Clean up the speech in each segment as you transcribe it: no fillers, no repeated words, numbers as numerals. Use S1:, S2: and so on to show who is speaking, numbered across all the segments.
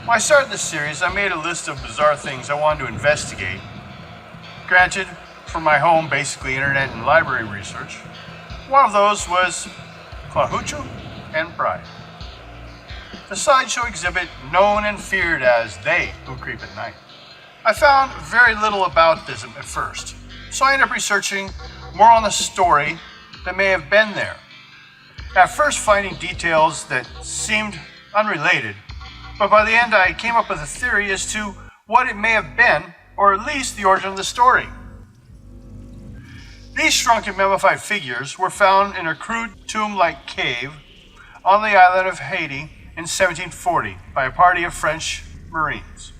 S1: When I started this series, I made a list of bizarre things I wanted to investigate. Granted, from my home, basically internet and library research, one of those was Clahuchu and Pride, the sideshow exhibit known and feared as They Who Creep at Night. I found very little about this at first, so I ended up researching more on the story that may have been there. At first finding details that seemed unrelated, but by the end I came up with a theory as to what it may have been, or at least the origin of the story. These shrunken mummified figures were found in a crude tomb-like cave on the island of Haiti in 1740 by a party of French Marines.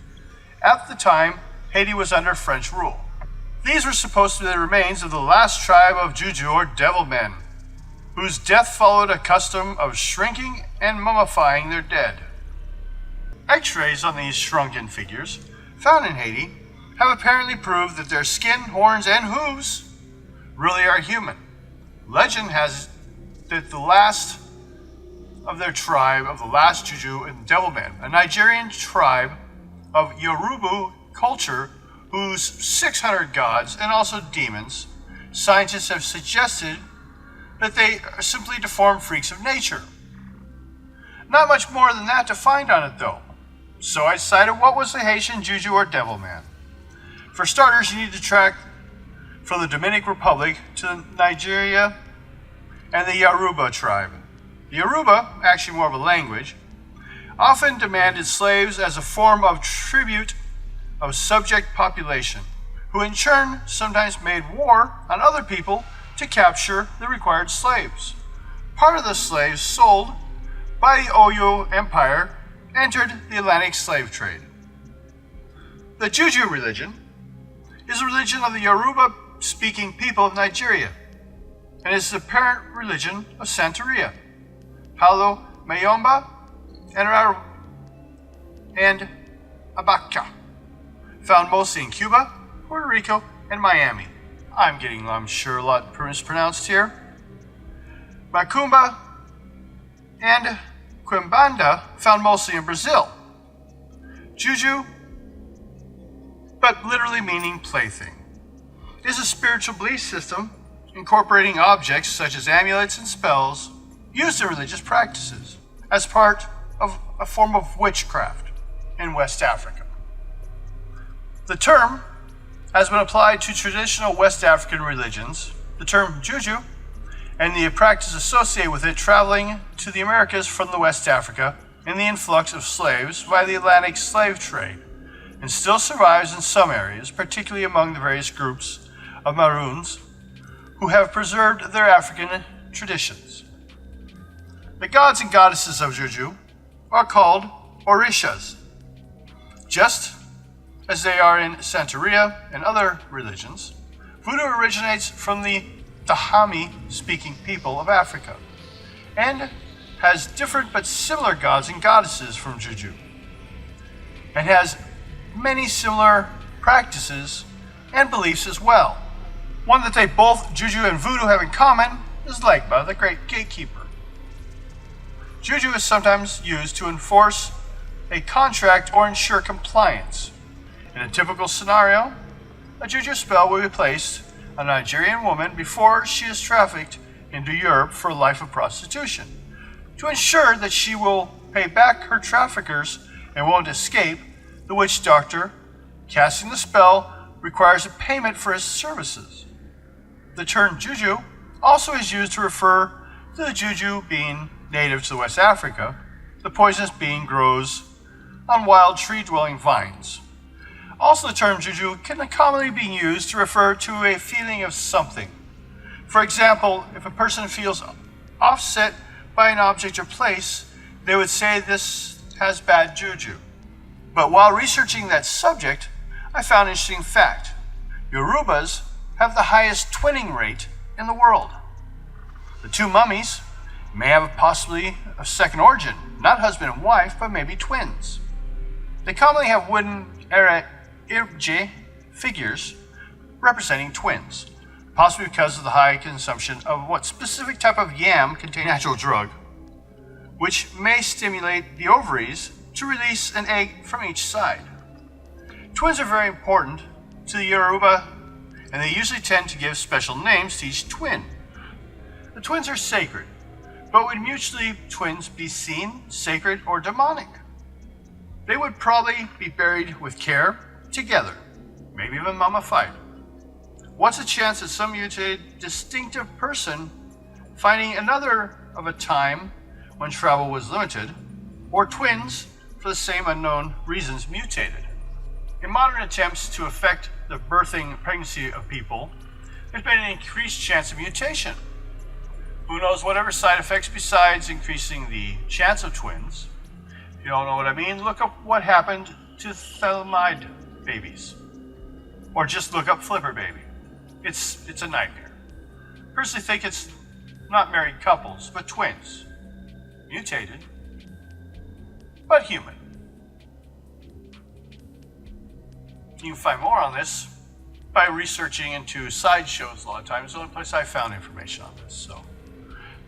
S1: At the time, Haiti was under French rule. These were supposed to be the remains of the last tribe of Juju or devil men, whose death followed a custom of shrinking and mummifying their dead. X-rays on these shrunken figures, found in Haiti, have apparently proved that their skin, horns, and hooves really are human. Legend has it that the last of their tribe of the last Juju and Devilman, a Nigerian tribe of Yoruba culture whose 600 gods and also demons, scientists have suggested that they are simply deformed freaks of nature. Not much more than that to find on it though. So I decided, what was the Haitian Juju or Devilman? For starters, you need to track from the Dominican Republic to Nigeria and the Yoruba tribe. The Yoruba, actually more of a language, often demanded slaves as a form of tribute of subject population, who in turn sometimes made war on other people to capture the required slaves. Part of the slaves sold by the Oyo Empire entered the Atlantic slave trade. The Juju religion is a religion of the Yoruba-speaking people of Nigeria, and is the parent religion of Santeria, Palo Mayomba, and Abaca, found mostly in Cuba, Puerto Rico, and Miami. I'm getting, I'm sure, a lot mispronounced here. Macumba and Quimbanda, found mostly in Brazil. Juju, but literally meaning plaything, is a spiritual belief system incorporating objects such as amulets and spells used in religious practices as part of a form of witchcraft in West Africa. The term has been applied to traditional West African religions, the term Juju, and the practice associated with it traveling to the Americas from the West Africa in the influx of slaves by the Atlantic slave trade, and still survives in some areas, particularly among the various groups of Maroons who have preserved their African traditions. The gods and goddesses of Juju are called Orishas, just as they are in Santeria and other religions. Voodoo originates from the Dahomey-speaking people of Africa and has different but similar gods and goddesses from Juju, and has many similar practices and beliefs as well. One that they both, Juju and Voodoo, have in common is Legba, the great gatekeeper. Juju is sometimes used to enforce a contract or ensure compliance. In a typical scenario, a Juju spell will be placed on a Nigerian woman before she is trafficked into Europe for a life of prostitution, to ensure that she will pay back her traffickers and won't escape. The witch doctor casting the spell requires a payment for his services. The term Juju also is used to refer to the Juju being native to West Africa. The poisonous being grows on wild tree-dwelling vines. Also, the term Juju can commonly be used to refer to a feeling of something. For example, if a person feels offset by an object or place, they would say this has bad Juju. But while researching that subject, I found an interesting fact. Yorubas have the highest twinning rate in the world. The two mummies may have possibly a second origin, not husband and wife, but maybe twins. They commonly have wooden Irje figures representing twins, possibly because of the high consumption of what specific type of yam containing natural drug, which may stimulate the ovaries to release an egg from each side. Twins are very important to the Yoruba, and they usually tend to give special names to each twin. The twins are sacred, but would mutually twins be seen sacred or demonic? They would probably be buried with care together, maybe even mummified. What's the chance that some mutated distinctive person finding another of a time when travel was limited, or twins for the same unknown reasons mutated? In modern attempts to affect the birthing pregnancy of people, there's been an increased chance of mutation. Who knows whatever side effects besides increasing the chance of twins? If you don't know what I mean, look up what happened to Thelmide babies. Or just look up Flipper baby. It's a nightmare. Personally think it's not married couples, but twins. Mutated, but human. You can find more on this by researching into sideshows a lot of times. It's the only place I found information on this. So,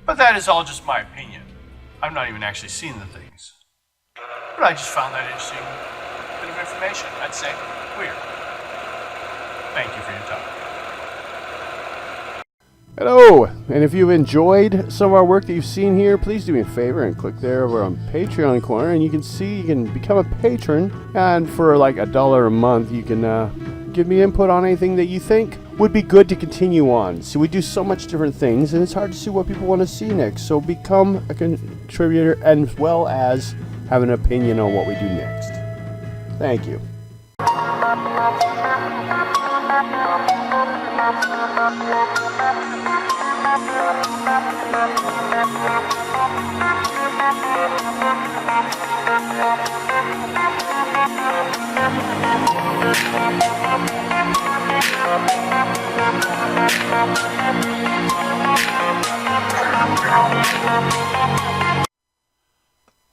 S1: but that is all just my opinion. I've not even actually seen the things. But I just found that interesting bit of information. I'd say weird. Thank you for your time.
S2: Hello, and if you've enjoyed some of our work that you've seen here, please do me a favor and click there over on Patreon corner, and you can see you can become a patron, and for like $1 a month you can give me input on anything that you think would be good to continue on. So we do so much different things, and it's hard to see what people want to see next, so become a contributor as well as have an opinion on what we do next. Thank you.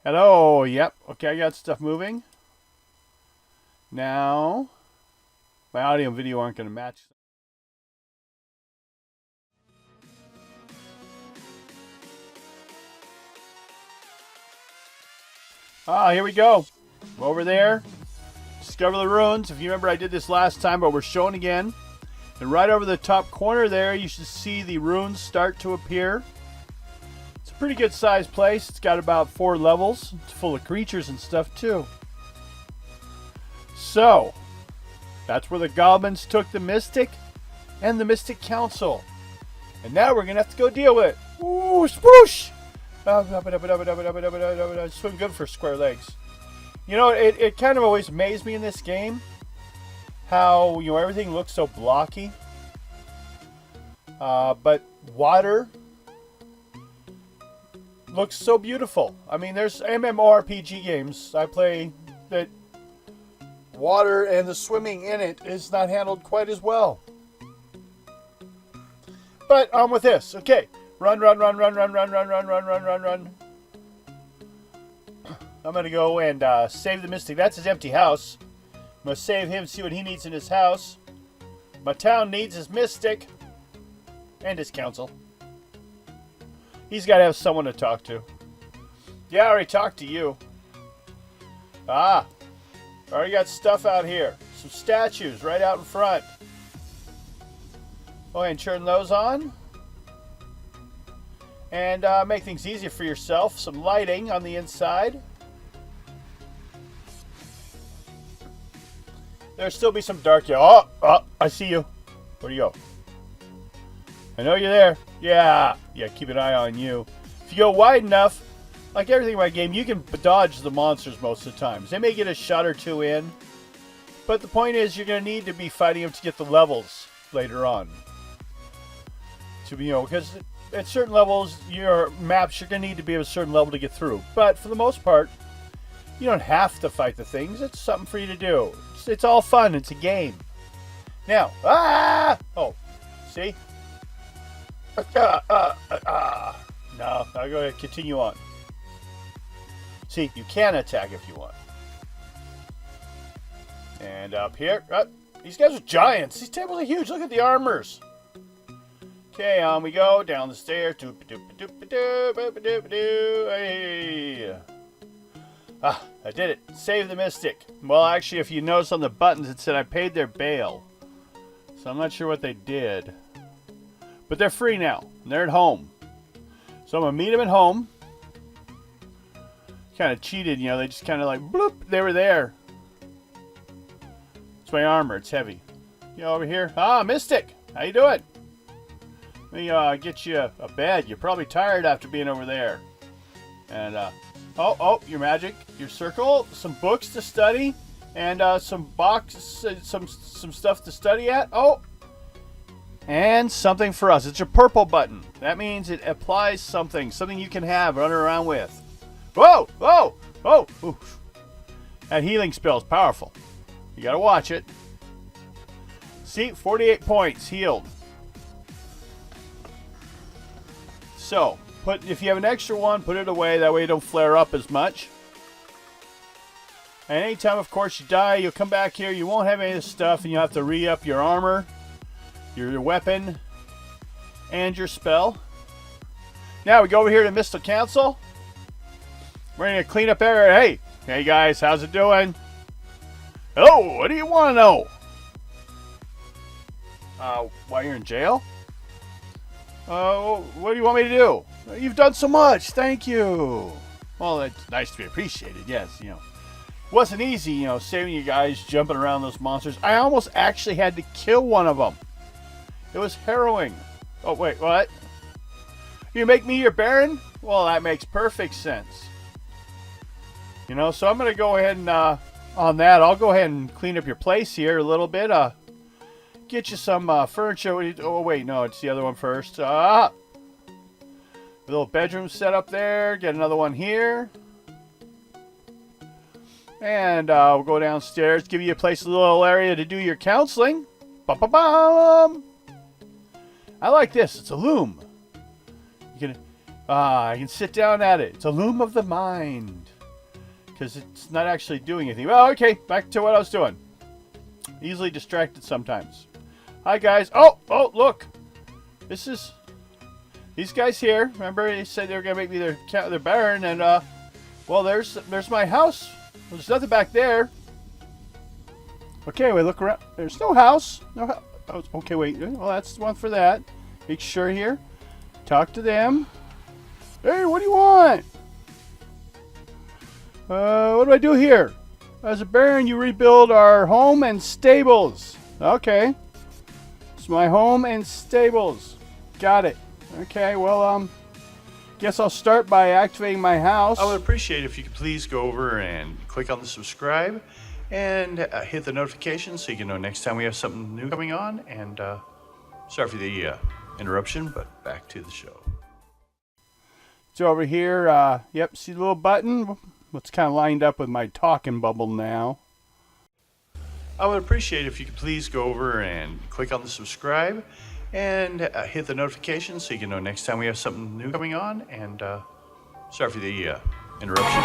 S2: Hello, yep, okay, I got stuff moving. Now, my audio and video aren't going to match. Here we go. Over there, discover the ruins. If you remember, I did this last time, but we're showing again. And right over the top corner there, you should see the ruins start to appear. It's a pretty good sized place. It's got about 4 levels. It's full of creatures and stuff too. So, that's where the goblins took the Mystic and the Mystic Council. And now we're going to have to go deal with it. Ooh, swoosh! Swim good for square legs. You know, it kind of always amazed me in this game how, you know, everything looks so blocky. But water
S1: looks so beautiful. I mean, there's MMORPG games I play that water and the swimming in it is not handled quite as well. But on with this. Okay. Run. I'm going to go and save the Mystic. That's his empty house. I'm going to save him, see what he needs in his house. My town needs his Mystic. And his council. He's got to have someone to talk to. Yeah, I already talked to you. Already got stuff out here. Some statues right out in front. Go ahead and turn those on. And make things easier for yourself. Some lighting on the inside. There'll still be some dark. Oh, I see you. Where'd you go? I know you're there. Yeah, keep an eye on you. If you go wide enough, like everything in my game, you can dodge the monsters most of the times. They may get a shot or two in, but the point is you're going to need to be fighting them to get the levels later on. Because at certain levels, your maps, you're going to need to be at a certain level to get through. But for the most part, you don't have to fight the things. It's something for you to do. It's all fun. It's a game. Now, see? No, I'll go ahead and continue on. See, you can attack if you want. And up here, these guys are giants. These tables are huge. Look at the armors. Okay, on we go down the stairs. Hey. I did it. Save the Mystic. Well, actually, if you notice on the buttons, it said I paid their bail. So I'm not sure what they did. But they're free now. And they're at home. So I'm going to meet them at home. Kind of cheated, they just kind of like, bloop, they were there. It's my armor. It's heavy. Over here. Mystic. How you doing? Let me get you a bed. You're probably tired after being over there. And, your magic, your circle, some books to study, and some stuff to study at. And something for us. It's a purple button. That means it applies something you can have, run around with. Whoa! Oof. That healing spell is powerful. You gotta watch it. See, 48 points healed. So, if you have an extra one, put it away. That way you don't flare up as much. And anytime, of course, you die, you'll come back here. You won't have any of this stuff, and you'll have to re-up your armor, your weapon, and your spell. Now we go over here to Mystic Council. We're going to clean up area. Hey guys, how's it doing? Hello, what do you want to know? Why you're in jail? What do you want me to do? You've done so much, thank you. Well, it's nice to be appreciated, yes, It wasn't easy, saving you guys, jumping around those monsters. I almost actually had to kill one of them. It was harrowing. Oh, wait, what? You make me your Baron? Well, that makes perfect sense. So I'm going to go ahead and, on that, I'll go ahead and clean up your place here a little bit. Get you some furniture. Oh, wait, no, it's the other one first. A little bedroom set up there. Get another one here. And we'll go downstairs. Give you a little area to do your counseling. Ba-ba-bum! I like this. It's a loom. You can sit down at it. It's a loom of the mind. Because it's not actually doing anything. Well, okay. Back to what I was doing. Easily distracted sometimes. Hi, guys. Oh, look. These guys here. Remember, they said they were going to make me their Baron. And, well, there's my house. There's nothing back there. Okay, we look around. There's no house. Okay, wait. Well, that's the one for that. Make sure here. Talk to them. Hey, what do you want? What do I do here? As a Baron, you rebuild our home and stables. Okay. It's my home and stables. Got it. Okay, well, guess I'll start by activating my house.
S3: I would appreciate it if you could please go over and click on the subscribe and hit the notification so you can know next time we have something new coming on. And sorry for the interruption, but back to the show.
S2: So over here, yep, see the little button? It's kind of lined up with my talking bubble now.
S3: I would appreciate if you could please go over and click on the subscribe and hit the notification so you can know next time we have something new coming on. And sorry for the interruption.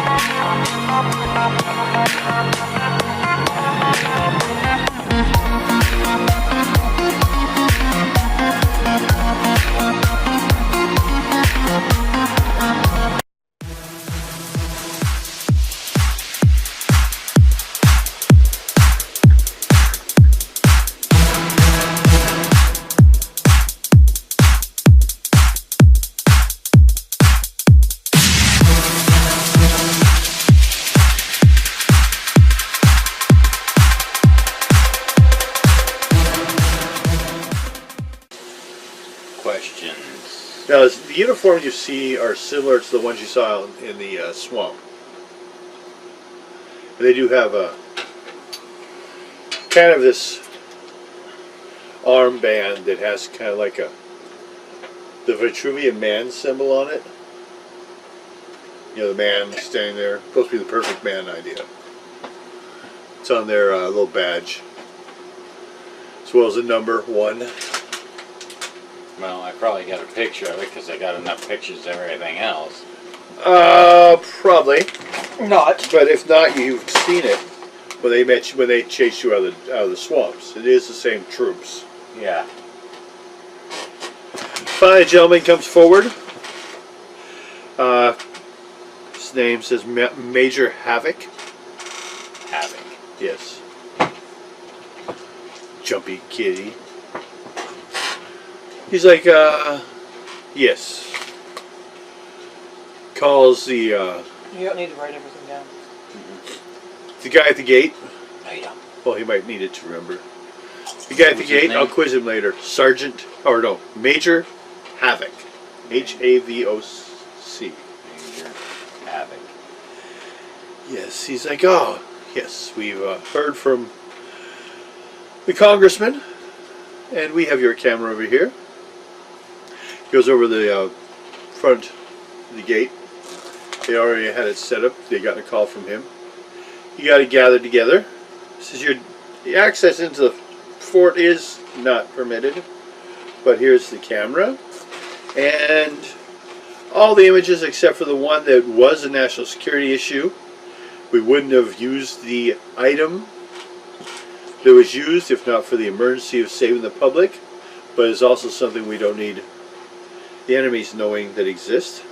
S4: Questions.
S1: Now, the uniforms you see are similar to the ones you saw in the swamp. They do have a kind of this armband that has kind of like the Vitruvian man symbol on it. You know, the man standing there, supposed to be the perfect man idea. It's on their little badge, as well as the number 1.
S4: Well, I probably got a picture of it because I got enough pictures of everything else.
S1: Probably
S5: Not.
S1: but if not, you've seen it when they chased you out of the swamps. It is the same troops.
S4: Yeah.
S1: Finally, a gentleman comes forward. His name says Major Havoc.
S4: Havoc.
S1: Yes. Jumpy kitty. He's like, yes. Calls the
S5: You don't need to write everything down.
S1: guy at the gate.
S5: Oh, yeah.
S1: Well, he might need it to remember. The guy at the
S4: What's his
S1: gate,
S4: name?
S1: I'll quiz him later. Major Havoc. Havoc.
S4: Major Havoc.
S1: Yes, he's like, oh, yes, we've heard from the congressman, and we have your camera over here. Goes over the front of the gate. They already had it set up. They got a call from him. You got to gather together. Says the access into the fort is not permitted, but here's the camera and all the images except for the one that was a national security issue. We wouldn't have used the item that was used if not for the emergency of saving the public, but it's also something we don't need the enemies knowing that exist.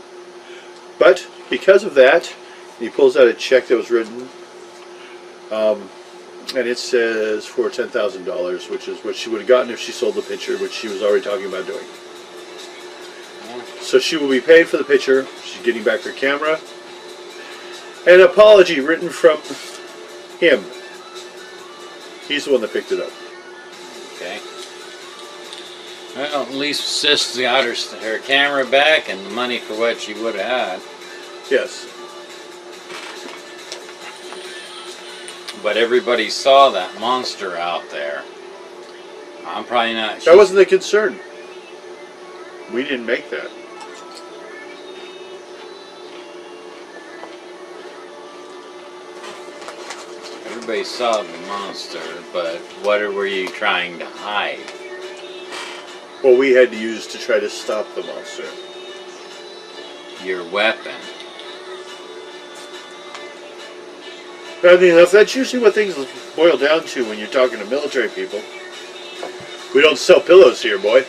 S1: But because of that, he pulls out a check that was written, and it says for $10,000, which is what she would have gotten if she sold the picture, which she was already talking about doing. So she will be paid for the picture. She's getting back her camera. An apology written from him. He's the one that picked it up.
S4: Okay. Well, at least Sis got her camera back and the money for what she would have had.
S1: Yes.
S4: But everybody saw that monster out there. I'm probably not.
S1: That wasn't the concern. We didn't make that.
S4: Everybody saw the monster, but what were you trying to hide?
S1: What we had to use to try to stop the monster.
S4: Your weapon.
S1: Funny enough, that's usually what things boil down to when you're talking to military people. We don't sell pillows here, boy.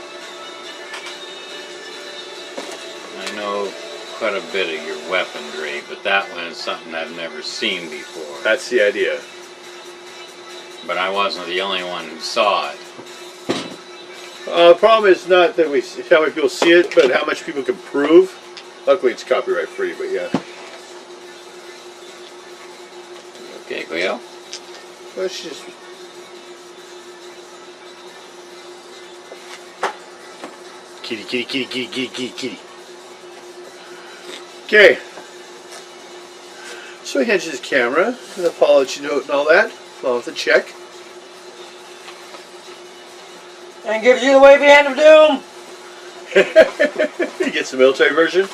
S4: I know quite a bit of your weaponry, but that one is something I've never seen before.
S1: That's the idea.
S4: But I wasn't the only one who saw it.
S1: The problem is not that how many people see it, but how much people can prove. Luckily, it's copyright free, but yeah.
S4: Okay, Cleo?
S1: Well, it's just... Kitty, kitty, kitty, kitty, kitty, kitty, kitty. Okay. So he hands you his camera, an apology note and all that, along with a check.
S5: And gives you the wavy hand of doom.
S1: He gets the military version.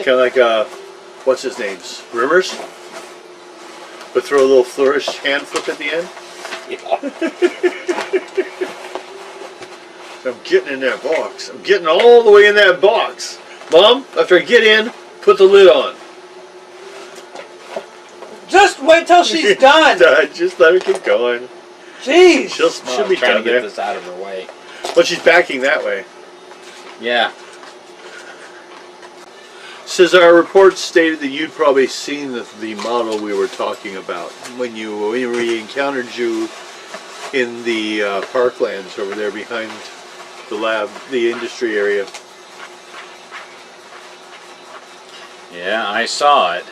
S3: It's kind of like, what's his name's? Rimmers? But throw a little flourish hand flip at the end. I'm getting in that box. I'm getting all the way in that box. Mom, after I get in, put the lid on.
S5: Just wait till she's done.
S3: Just let her keep going.
S5: Jeez.
S3: She'll be
S4: trying
S3: done
S4: to get
S3: there.
S4: this out of her way.
S3: But she's backing that way.
S4: Yeah.
S3: Says our report stated that you'd probably seen the model we were talking about when we encountered you in the parklands over there behind the lab, the industry area.
S4: Yeah, I saw it.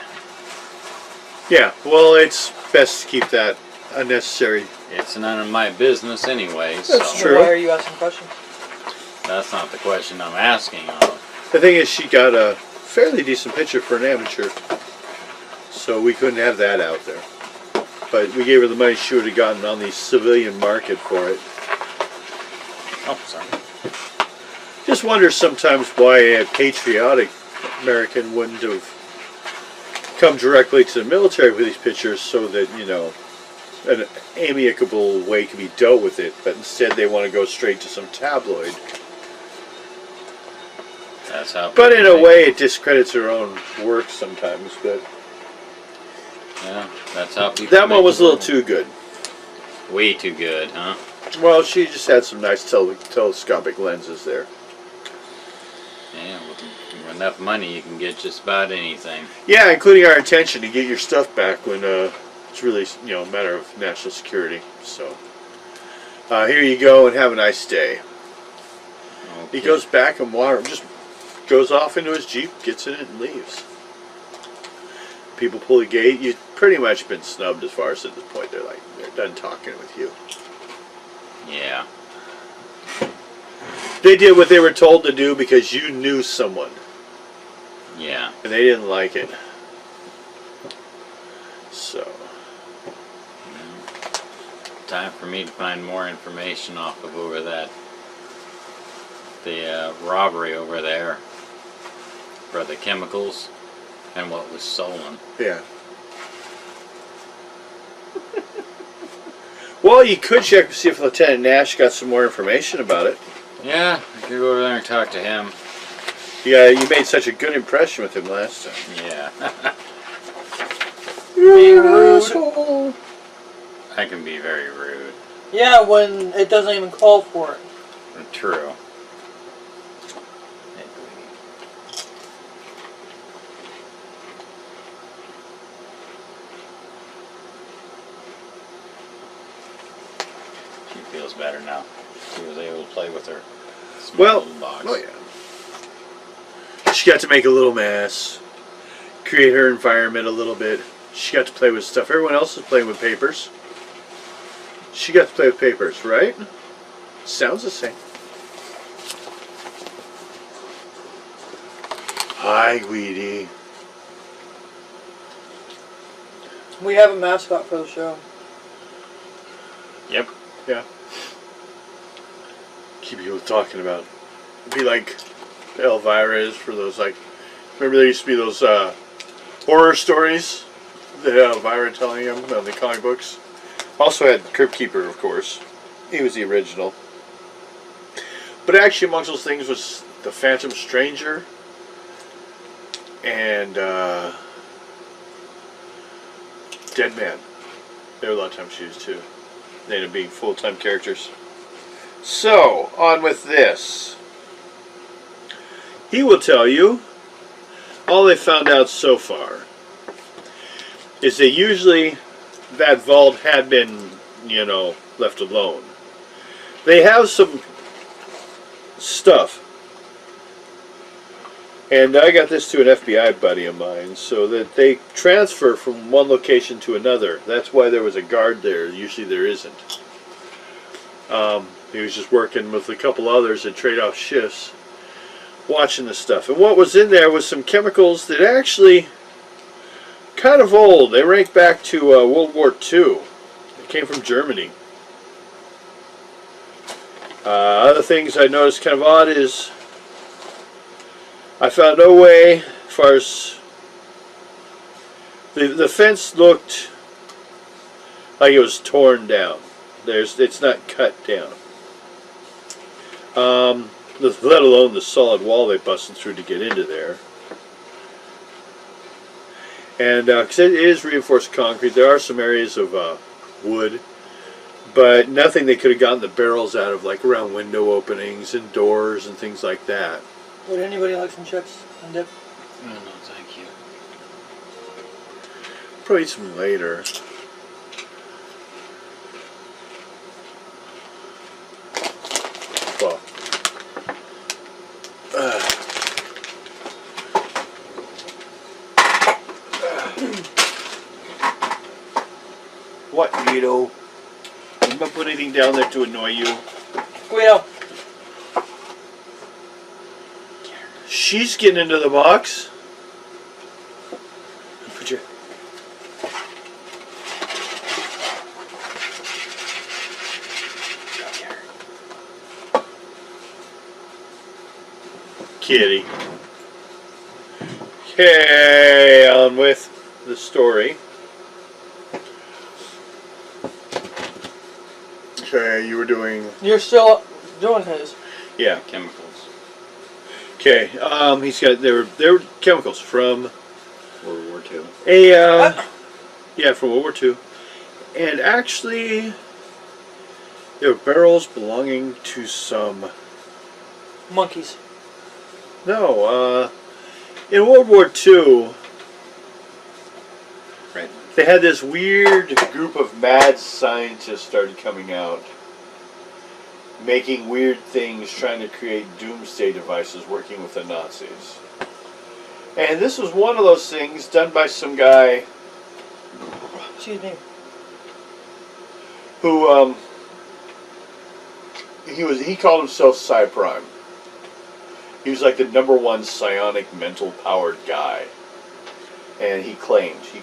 S3: Yeah, well, it's best to keep that unnecessary.
S4: It's none of my business anyway,
S3: That's
S4: so
S3: true.
S5: Why are you asking questions?
S4: that's not the question I'm asking.
S3: The thing is, she got a fairly decent picture for an amateur, so we couldn't have that out there. But we gave her the money she would have gotten on the civilian market for it.
S4: Oh, sorry.
S3: Just wonder sometimes why a patriotic American wouldn't have come directly to the military with these pictures so that, you know, an amicable way can be dealt with it, but instead they want to go straight to some tabloid.
S4: That's how.
S3: But in
S4: people
S3: a
S4: make-
S3: way it discredits her own work sometimes, but
S4: Yeah, that's how people.
S3: that one
S4: make
S3: was a
S4: the
S3: little
S4: world.
S3: too good.
S4: Way too good, huh?
S3: Well, she just had some nice telescopic lenses there.
S4: Yeah, with enough money you can get just about anything.
S3: Yeah, including our intention to get your stuff back when it's really, you know, a matter of national security. So here you go and have a nice day. He
S4: Okay.
S3: goes back and just goes off into his Jeep, gets in it, and leaves. People pull the gate. You've pretty much been snubbed as far as at this point. They're done talking with you.
S4: Yeah.
S3: They did what they were told to do because you knew someone,
S4: Yeah.
S3: and they didn't like it. So,
S4: Time for me to find more information off of over that. The robbery over there for the chemicals and what was stolen.
S3: yeah. Well, you could check to see if Lieutenant Nash got some more information about it.
S4: Yeah, I could go over there and talk to him.
S3: Yeah, you made such a good impression with him last time.
S4: Yeah.
S5: Being rude.
S4: I can be very rude.
S5: Yeah, when it doesn't even call for it.
S4: True. She feels better now. She was able to play with her small
S3: Well,
S4: little box.
S3: oh yeah. She got to make a little mess, create her environment a little bit. She got to play with stuff. Everyone else is playing with papers. She got to play with papers, right? Sounds the same. Hi, Guidi.
S5: We have a mascot for the show.
S4: Yep.
S3: Yeah. Keep people talking about. It'd be like Elvira is for those, like, remember there used to be those horror stories that Elvira telling them on the comic books. Also had Crypt Keeper, of course. He was the original. But actually amongst those things was the Phantom Stranger and Dead Man. They were a lot of times used too. They ended up being full-time characters. So, on with this. He will tell you all they found out so far is that usually that vault had been, you know, left alone. They have some stuff. And I got this to an FBI buddy of mine, so that they transfer from one location to another. That's why there was a guard there. Usually there isn't. He was just working with a couple others that trade off shifts, watching the stuff. And what was in there was some chemicals that actually kind of old. They rank back to World War II. They came from Germany. Other things I noticed kind of odd is I found no way
S1: far as the fence looked like it was torn down. It's not cut down. Let alone the solid wall they busted through to get into there. And because it is reinforced concrete, there are some areas of wood, but nothing they could have gotten the barrels out of, like around window openings and doors and things like that.
S5: Would anybody like some chips and dip?
S4: Oh, no, thank you.
S1: Probably eat some later. Well, what, Guido? I'm not putting anything down there to annoy you.
S5: Guido.
S1: She's getting into the box. Put your... Kitty. Okay, on with the story. Okay, you were doing...
S5: You're still doing his.
S1: Yeah.
S4: Chemicals.
S1: Okay, he's got... They were chemicals from...
S4: World War II.
S1: Yeah, from World War II. And actually, they were barrels belonging to some...
S5: Monkeys.
S1: No, in World War II,
S4: Right.
S1: they had this weird group of mad scientists started coming out, making weird things, trying to create doomsday devices, working with the Nazis. And this was one of those things done by some guy
S5: Excuse me.
S1: who, he called himself Cyprime. He was like the #1 psionic mental powered guy. And he claimed he...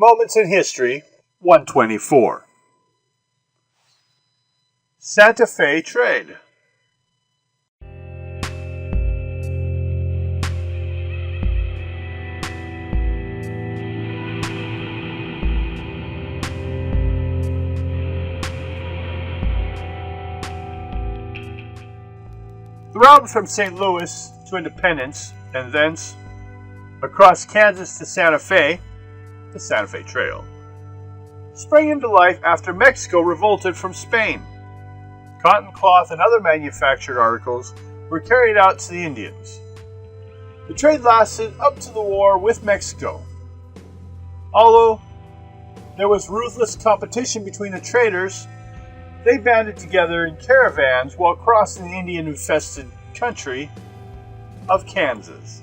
S1: Moments in History 124. Santa Fe Trade. The route from St. Louis to Independence and thence across Kansas to Santa Fe, the Santa Fe Trail, sprang into life after Mexico revolted from Spain. Cotton, cloth, and other manufactured articles were carried out to the Indians. The trade lasted up to the war with Mexico. Although there was ruthless competition between the traders, they banded together in caravans while crossing the Indian-infested country of Kansas.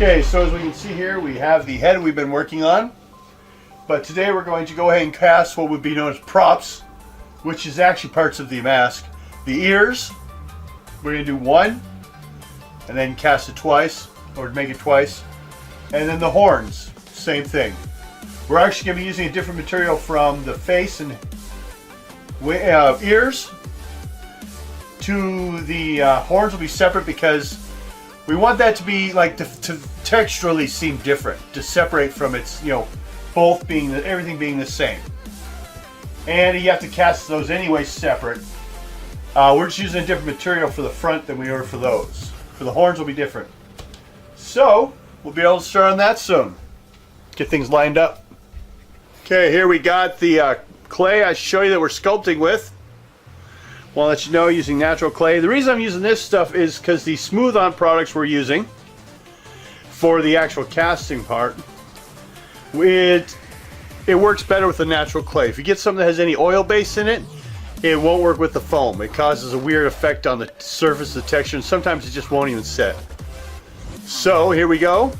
S1: Okay, so as we can see here, we have the head we've been working on. But today we're going to go ahead and cast what would be known as props, which is actually parts of the mask. The ears, we're going to do one, and then cast it twice, or make it twice. And then the horns, same thing. We're actually going to be using a different material from the face and ears to the horns will be separate because we want that to be like to texturally seem different, to separate from its, both being everything being the same. And you have to cast those anyway separate. We're just using a different material for the front than we are for those. For the horns will be different. So we'll be able to start on that soon. Get things lined up. Okay, here we got the clay I show you that we're sculpting with. Want to let you know, using natural clay. The reason I'm using this stuff is because the smooth on products we're using for the actual casting part, it works better with the natural clay. If you get something that has any oil base in it, it won't work with the foam. It causes a weird effect on the surface, the texture, and sometimes it just won't even set. So here we go.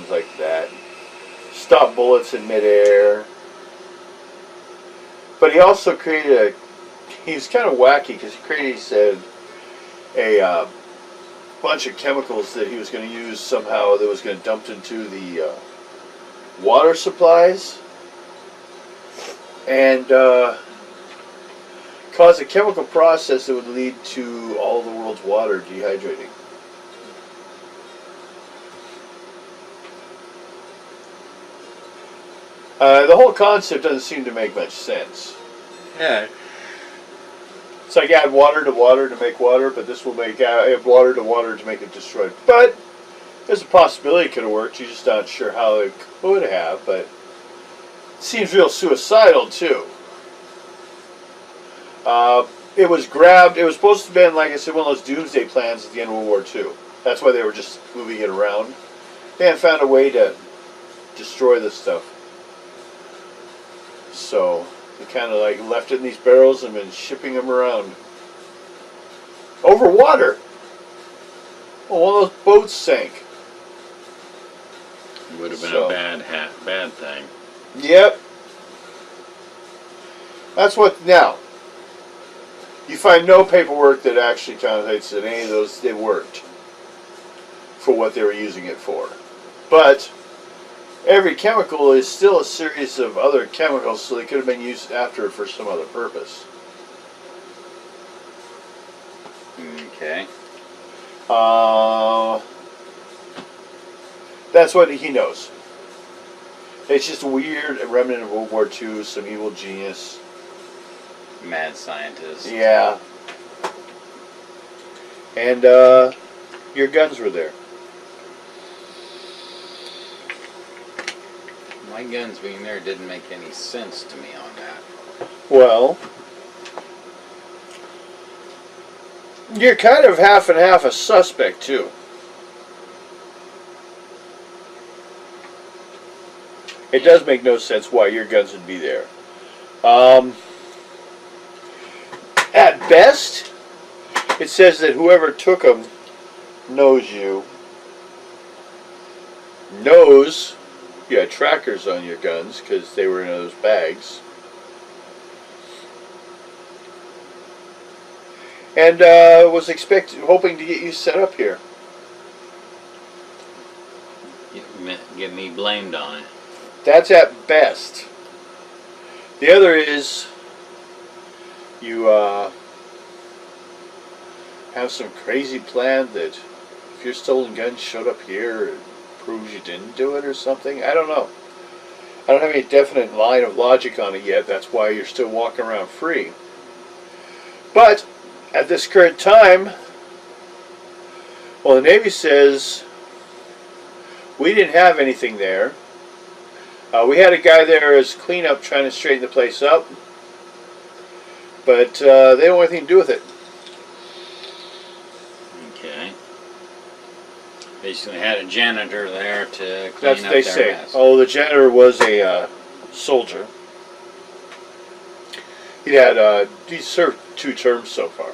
S1: things like that. Stop bullets in midair. But he also created he was kind of wacky because he created a bunch of chemicals that he was going to use somehow that was going to dump into the water supplies and cause a chemical process that would lead to all the world's water dehydrating. The whole concept doesn't seem to make much sense.
S4: Yeah.
S1: It's like add water to make water, but this will make add water to make it destroyed. But there's a possibility it could have worked. You're just not sure how it could have, but it seems real suicidal too. It was grabbed. It was supposed to have been, like I said, one of those doomsday plans at the end of World War II. That's why they were just moving it around. They hadn't found a way to destroy this stuff. So they kind of like left it in these barrels and been shipping them around. Over water. Well, one of those boats sank.
S4: Would have been
S1: So.
S4: a bad thing.
S1: Yep. That's what, now, you find no paperwork that actually contemplates that any of those, they worked for what they were using it for. But every chemical is still a series of other chemicals, so they could have been used after for some other purpose.
S4: Okay.
S1: That's what he knows. It's just a weird remnant of World War II, some evil genius.
S4: Mad scientist.
S1: Yeah. And your guns were there.
S4: My guns being there didn't make any sense to me on that.
S1: Well, you're kind of half and half a suspect, too. It does make no sense why your guns would be there. At best, it says that whoever took them knows you, knows you had trackers on your guns because they were in those bags. And was hoping to get you set up here.
S4: Get me blamed on it.
S1: That's at best. The other is you have some crazy plan that if your stolen gun showed up here, it proves you didn't do it or something. I don't know. I don't have any definite line of logic on it yet. That's why you're still walking around free. But at this current time, well, the Navy says we didn't have anything there. We had a guy there as cleanup trying to straighten the place up, but they don't want anything to do with it.
S4: Okay. Basically had a janitor there to clean
S1: That's
S4: up
S1: what they
S4: their
S1: say.
S4: mess.
S1: Oh, the janitor was a soldier. He served 2 terms so far.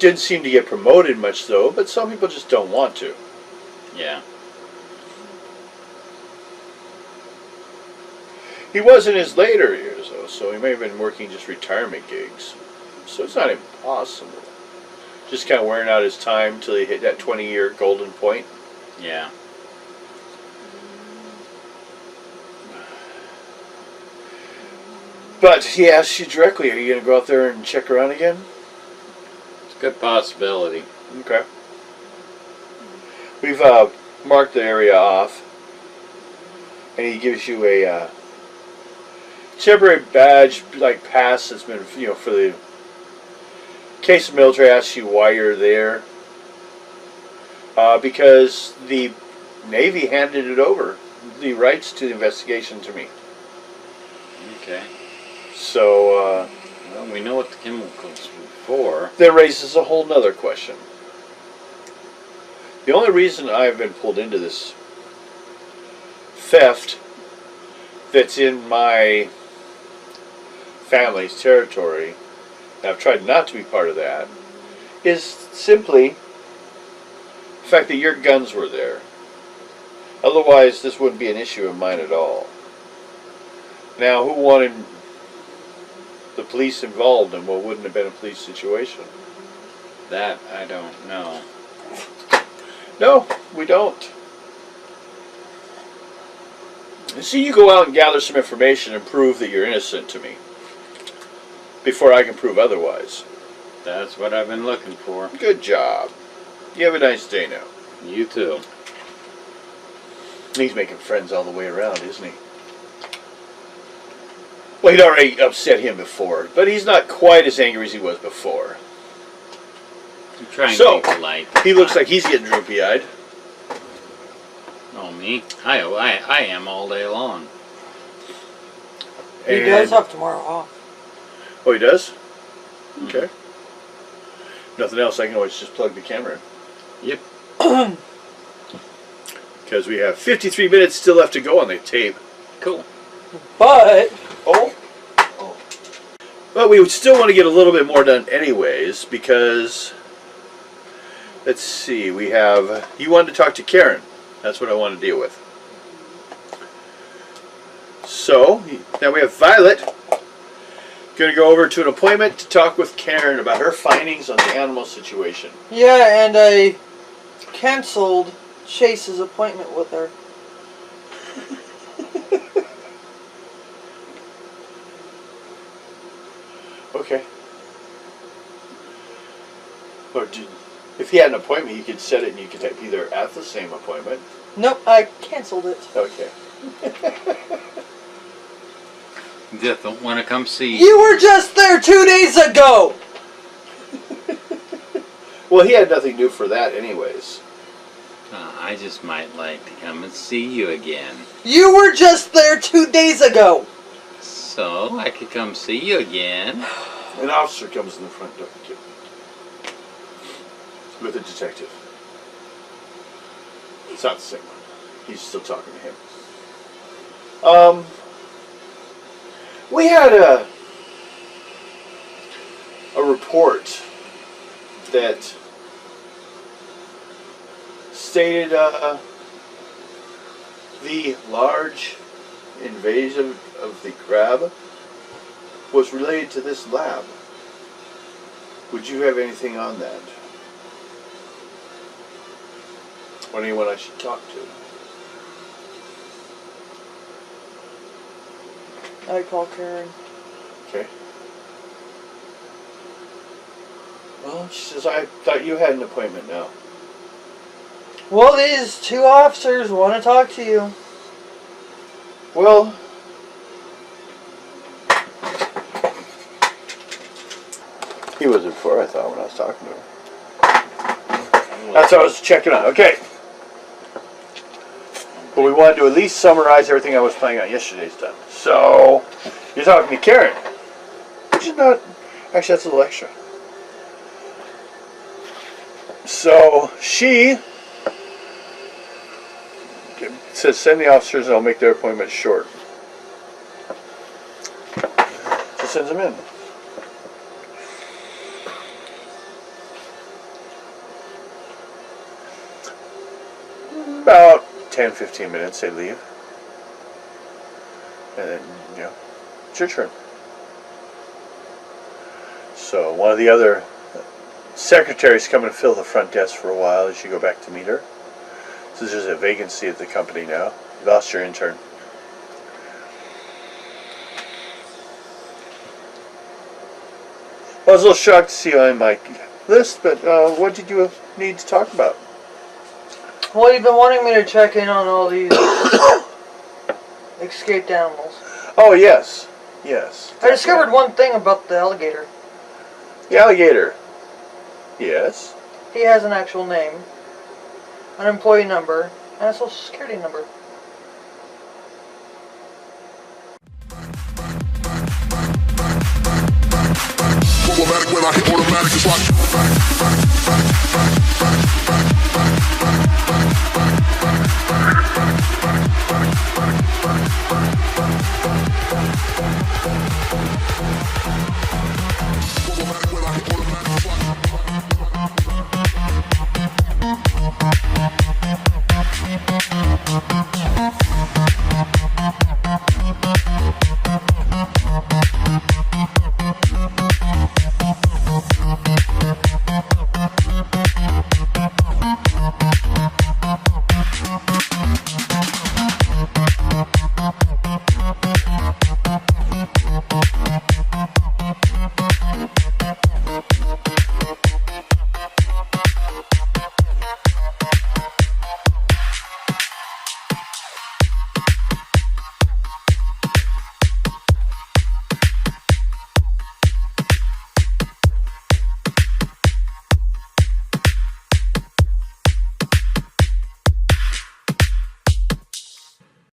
S1: Didn't seem to get promoted much though, but some people just don't want to.
S4: Yeah.
S1: He was in his later years though, so he may have been working just retirement gigs. So it's not impossible. Just kind of wearing out his time till he hit that 20-year golden point.
S4: Yeah.
S1: But he asked you directly, are you going to go out there and check around again?
S4: It's a good possibility.
S1: Okay. We've marked the area off, and he gives you a temporary badge, like pass that's been, for the case of military. Asks you why you're there, because the Navy handed it over, the rights to the investigation to me.
S4: Okay.
S1: So
S4: Well, we know what the chemicals were for.
S1: that raises a whole nother question. The only reason I've been pulled into this theft that's in my family's territory, and I've tried not to be part of that, is simply
S3: the fact that your guns were there. Otherwise, this wouldn't be an issue of mine at all. Now, who wanted the police involved in what wouldn't have been a police situation?
S4: That I don't know.
S3: No, we don't. See, you go out and gather some information and prove that you're innocent to me before I can prove otherwise.
S4: That's what I've been looking for.
S3: Good job. You have a nice day now.
S4: You too.
S3: He's making friends all the way around, isn't he? Well, he'd already upset him before, but he's not quite as angry as he was before.
S4: I'm trying
S3: So,
S4: to be polite.
S3: he looks like he's getting droopy-eyed.
S4: Oh, me? I am all day long.
S5: He does have tomorrow off.
S3: Oh, he does? Okay. Nothing else, I can always just plug the camera in.
S4: Yep.
S3: Because we have 53 minutes still left to go on the tape.
S4: Cool.
S5: But
S3: Oh. But we would still want to get a little bit more done anyways, because, let's see, we have, you wanted to talk to Karen. That's what I want to deal with. So, now we have Violet. Going to go over to an appointment to talk with Karen about her findings on the animal situation.
S5: yeah, and I canceled Chase's appointment with her.
S3: Okay. Or if he had an appointment, you could set it and you could be there at the same appointment.
S5: Nope, I canceled it.
S3: Okay.
S4: Just don't want to come see
S5: You were just there 2 days ago!
S3: Well, he had nothing new for that anyways.
S4: I just might like to come and see you again.
S5: You were just there 2 days ago!
S4: So, I could come see you again.
S3: An officer comes in the front door with a detective. It's not the same one. He's still talking to him. We had a report that stated the large invasion of the crab was related to this lab. Would you have anything on that? Or anyone I should talk to?
S5: I call Karen.
S3: Okay. Well, she says, I thought you had an appointment now.
S5: Well, these two officers want to talk to you.
S3: Well, he was before, I thought, when I was talking to her. That's what I was checking on. Okay. But we wanted to at least summarize everything I was planning on yesterday's done. So, you're talking to Karen. Which is not... Actually, that's a little extra. So, she says send the officers and I'll make their appointment short. So sends them in. About 10-15 minutes they leave. And then, you know, it's your turn. So one of the other secretaries coming to fill the front desk for a while as you go back to meet her. So there's a vacancy at the company now. You lost your intern. I was a little shocked to see you on my list, but what did you need to talk about?
S5: Well, you've been wanting me to check in on all these escaped animals.
S3: Oh, yes. Yes.
S5: I discovered one thing about the alligator.
S3: The alligator. Yes.
S5: He has an actual name, an employee number, and a social security number.
S6: Automatic when I hit automatic, it's like